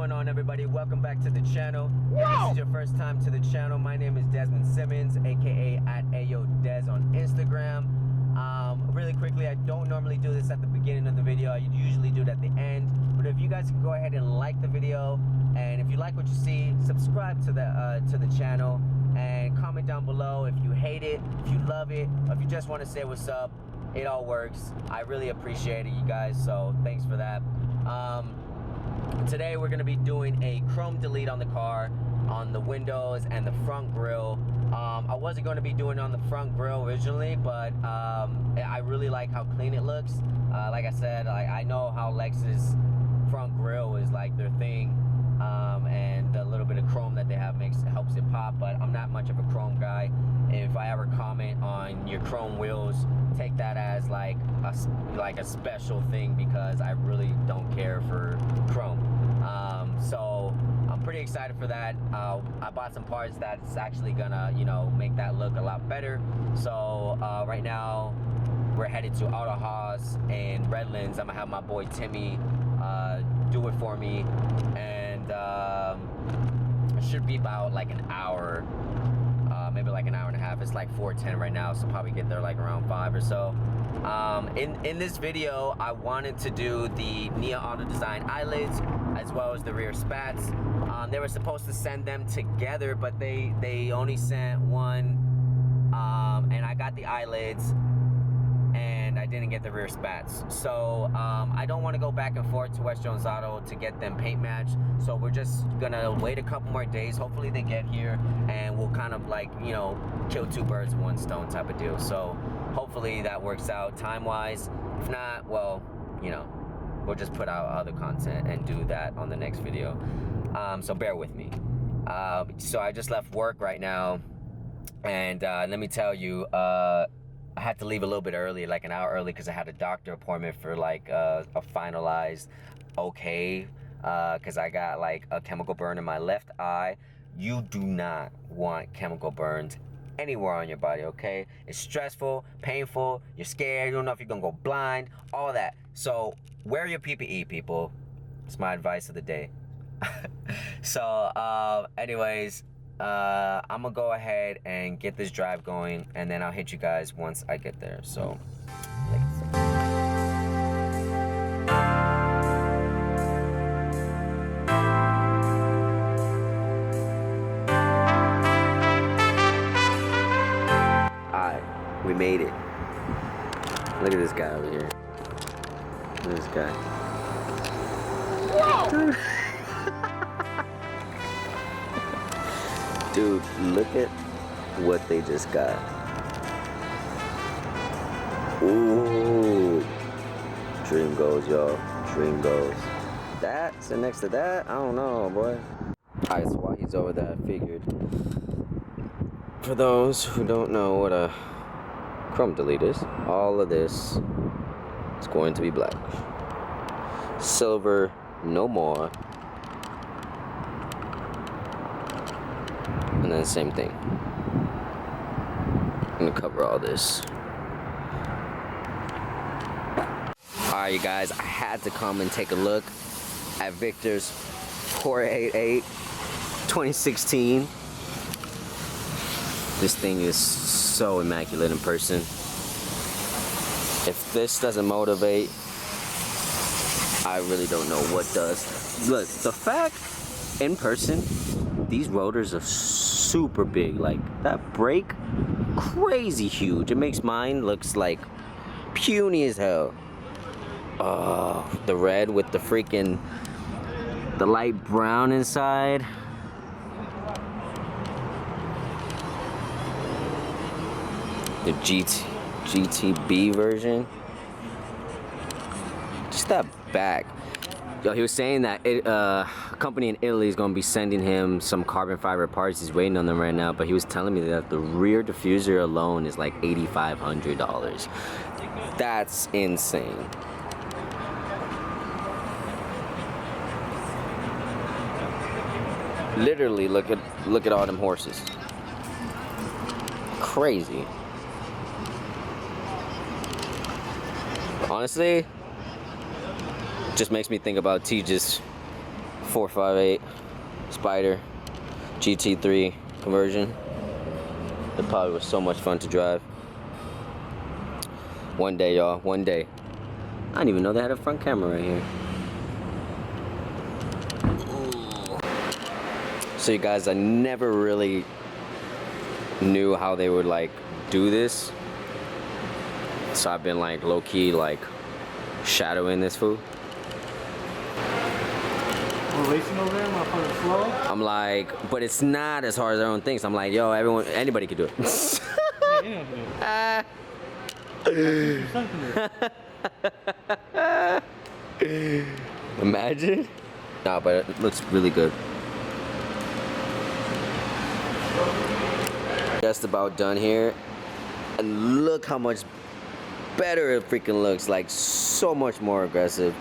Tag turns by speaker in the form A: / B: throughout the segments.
A: going on, everybody? Welcome back to the channel. If this is your first time to the channel, my name is Desmond Simmons, aka at AyoDez on Instagram. Really quickly, I don't normally do this at the beginning of the video. I usually do it at the end. But if you guys can go ahead and like the video, and if you like what you see, subscribe to the channel and comment down below if you hate it, if you love it, or if you just want to say what's up. It all works. I really appreciate it, you guys, so thanks for that. Today we're going to be doing a chrome delete on the car, on the windows and the front grille. I wasn't going to be doing it on the front grille originally, but I really like how clean it looks. Like I said, I know how Lexus front grille is like their thing, and the little bit of chrome that they have helps it pop, but I'm not much of a chrome guy. If I ever comment on your chrome wheels, take that as like a special thing, because I really don't care for chrome. So I'm pretty excited for that. I bought some parts that's actually gonna, make that look a lot better. So right now we're headed to Auto Haas in Redlands. I'm gonna have my boy Timmy do it for me, and it should be about like an hour, maybe like an hour and a half. It's like 4:10 right now, so probably get there like around 5 or so. In this video, I wanted to do the Nia Auto Design eyelids as well as the rear spats. They were supposed to send them together, but they only sent one, and I got the eyelids and I didn't get the rear spats. So I don't want to go back and forth to West Jones Auto to get them paint matched, so we're just gonna wait a couple more days. Hopefully they get here and we'll kind of like, kill two birds with one stone type of deal. So hopefully that works out time wise. If not, well, we'll just put out other content and do that on the next video. So bear with me. So I just left work right now, and let me tell you, I had to leave a little bit early, like an hour early, because I had a doctor appointment for like a finalized okay, because I got like a chemical burn in my left eye. You do not want chemical burns anywhere on your body, okay? It's stressful, painful, you're scared, you don't know if you're gonna go blind, all that. So wear your PPE, people. It's my advice of the day. So anyways, I'm gonna go ahead and get this drive going, and then I'll hit you guys once I get there. So alright, we made it. Look at this guy over here. Look at this guy. Whoa! Dude, look at what they just got. Ooh. Dream goes, y'all. Dream goes. That, so next to that, I don't know, boy. Alright, so while he's over there, I figured, for those who don't know what a chrome delete is, all of this is going to be black. Silver, no more. And then same thing. I'm gonna cover all this. Alright, you guys, I had to come and take a look at Victor's 488 2016. This thing is so immaculate in person. If this doesn't motivate, I really don't know what does. Look, the fact in person, these rotors are super big. Like that brake, crazy huge. It makes mine looks like puny as hell. Oh, the red with the light brown inside. The GTB version. Just that back. Yo, he was saying that a company in Italy is going to be sending him some carbon fiber parts. He's waiting on them right now, but he was telling me that the rear diffuser alone is like $8,500. That's insane. Literally, look at all them horses. Crazy. Honestly, just makes me think about T just 458 Spider GT3 conversion. It probably was so much fun to drive. One day, y'all, one day. I didn't even know they had a front camera right here. Ooh. So you guys, I never really knew how they would like do this. So I've been like low-key like shadowing this fool.
B: We're racing over there, motherfucker, slow.
A: I'm like, but it's not as hard as everyone thinks. I'm like, yo, anybody could do it.
B: Yeah, you know what to do.
A: Imagine. Nah, but it looks really good. Just about done here. And look how much better it freaking looks. Like, so much more aggressive.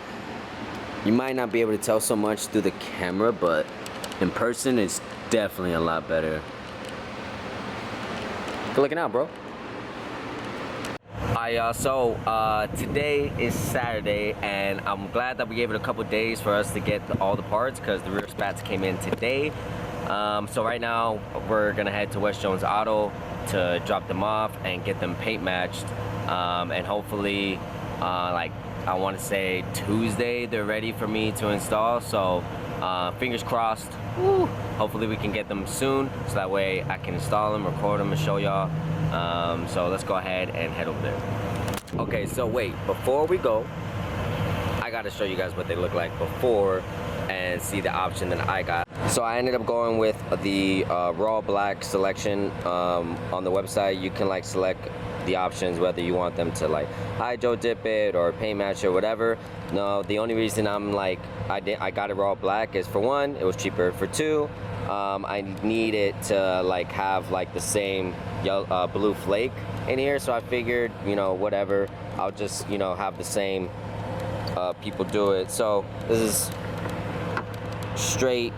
A: You might not be able to tell so much through the camera, but in person, it's definitely a lot better. Good looking out, bro. Alright, y'all, so today is Saturday, and I'm glad that we gave it a couple days for us to get all the parts, because the rear spats came in today. So right now, we're gonna head to West Jones Auto to drop them off and get them paint matched, and hopefully, like, I want to say Tuesday, they're ready for me to install. So fingers crossed. Woo. Hopefully we can get them soon, so that way I can install them, record them, and show y'all. So let's go ahead and head over there. Okay, so wait, before we go, I gotta show you guys what they look like before and see the option that I got. So I ended up going with the raw black selection. On the website, you can like select the options, whether you want them to like hydro dip it or paint match or whatever. No, the only reason I'm like I got it raw black is, for one, it was cheaper. For two, I need it to like have like the same yellow, blue flake in here, so I figured, you know, whatever, I'll just, you know, have the same people do it. So this is straight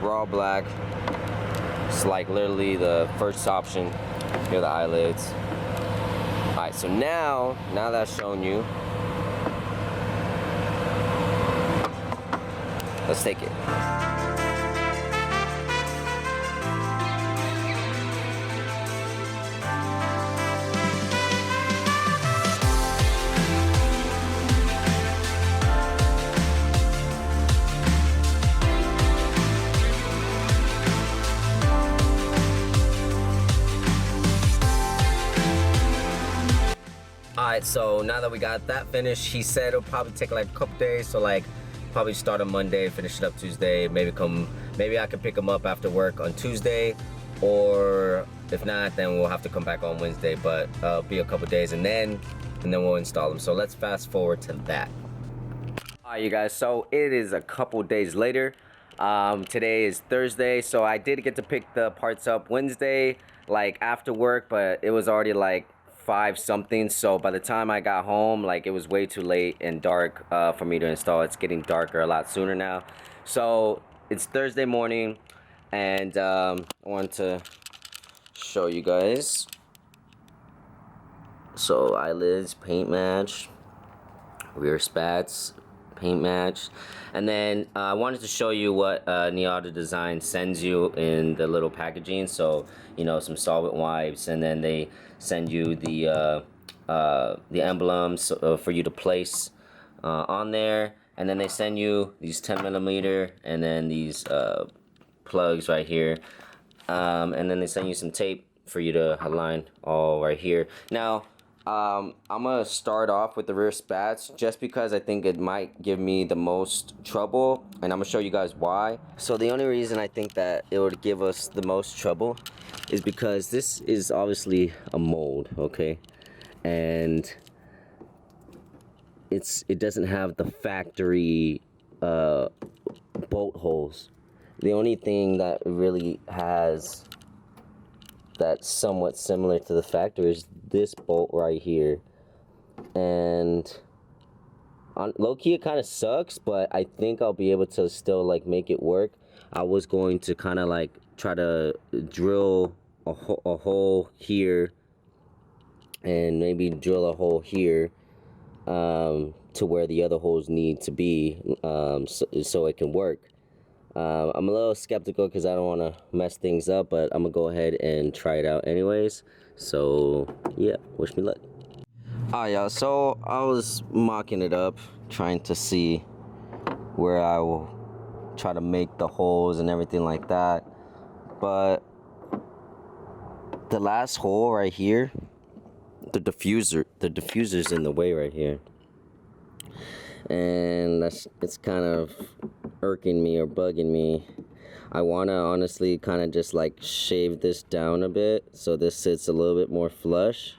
A: raw black. It's like literally the first option. Here are the eyelids. Alright, so now that I've shown you, let's take it. Alright, so now that we got that finished, he said it'll probably take like a couple days, so like probably start on Monday, finish it up Tuesday, maybe I can pick him up after work on Tuesday, or if not, then we'll have to come back on Wednesday, but it'll be a couple days, and then we'll install them. So let's fast forward to that. Alright, you guys, so it is a couple days later. Today is Thursday, so I did get to pick the parts up Wednesday, like after work, but it was already like 5 something, so by the time I got home, like, it was way too late and dark for me to install. It's getting darker a lot sooner now. So it's Thursday morning, and I want to show you guys. So eyelids, paint match, rear spats, paint match, and then I wanted to show you what Auto Design sends you in the little packaging. So, you know, some solvent wipes, and then they send you the emblems for you to place on there, and then they send you these 10mm and then these plugs right here, and then they send you some tape for you to align all right here. Now I'm gonna start off with the rear spats just because I think it might give me the most trouble, and I'm gonna show you guys why. So the only reason I think that it would give us the most trouble is because this is obviously a mold, okay, and it doesn't have the factory bolt holes. The only thing that really has that's somewhat similar to the factory is this bolt right here, and on low-key it kind of sucks, but I think I'll be able to still like make it work. I was going to kind of like try to drill a hole here and maybe drill a hole here to where the other holes need to be, so it can work. I'm a little skeptical because I don't want to mess things up, but I'm gonna go ahead and try it out anyways. So yeah, wish me luck. Alright, y'all, so I was mocking it up, trying to see where I will try to make the holes and everything like that, but the last hole right here, the diffuser's in the way right here, and it's kind of irking me or bugging me. I want to honestly kind of just like shave this down a bit so this sits a little bit more flush,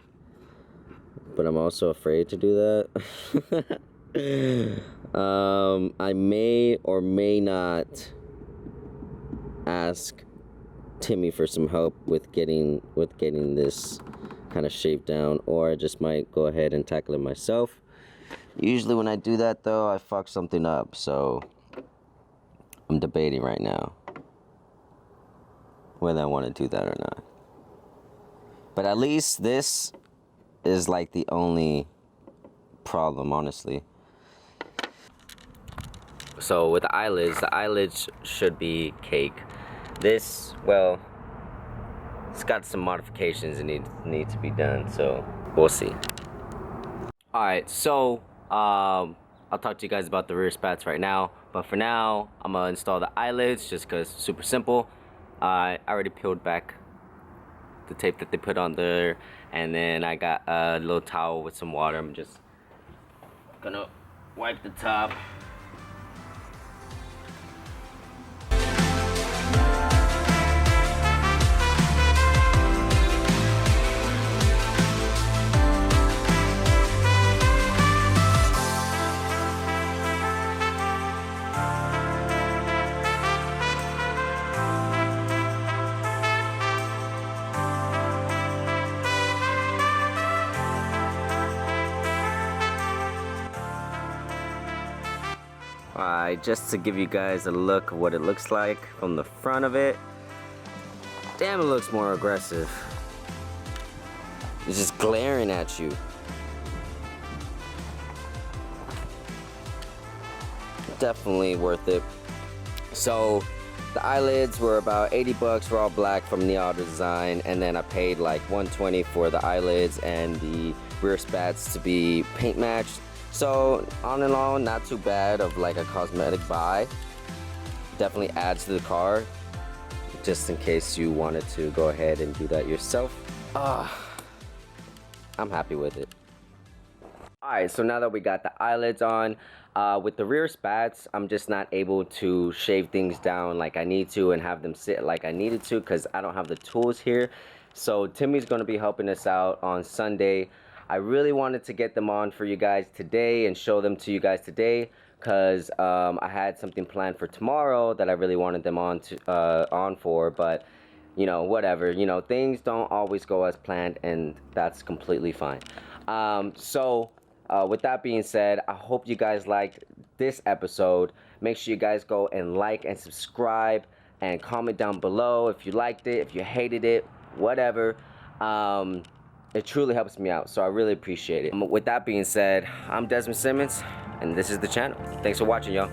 A: but I'm also afraid to do that. I may or may not ask Timmy for some help with getting this kind of shaved down, or I just might go ahead and tackle it myself. Usually when I do that though, I fuck something up, so I'm debating right now whether I want to do that or not. But at least this is like the only problem, honestly. So with the eyelids should be cake. This, well, it's got some modifications that need to be done, so we'll see. Alright, so I'll talk to you guys about the rear spats right now, but for now I'm gonna install the eyelids just because it's super simple. I already peeled back the tape that they put on there, and then I got a little towel with some water. I'm just gonna wipe the top. Alright, just to give you guys a look of what it looks like from the front of it. Damn, it looks more aggressive. It's just glaring at you. Definitely worth it. So the eyelids were about 80 bucks raw black from the Auto Design, and then I paid like 120 for the eyelids and the rear spats to be paint matched. So on and on, not too bad of like a cosmetic buy. Definitely adds to the car, just in case you wanted to go ahead and do that yourself. I'm happy with it. Alright, so now that we got the eyelids on, with the rear spats, I'm just not able to shave things down like I need to and have them sit like I needed to because I don't have the tools here. So Timmy's going to be helping us out on Sunday. I really wanted to get them on for you guys today and show them to you guys today because I had something planned for tomorrow that I really wanted them on for, but you know, whatever, you know, things don't always go as planned, and that's completely fine. With that being said, I hope you guys liked this episode. Make sure you guys go and like and subscribe and comment down below if you liked it, if you hated it, whatever. It truly helps me out, so I really appreciate it. With that being said, I'm Desmond Simmons, and this is the channel. Thanks for watching, y'all.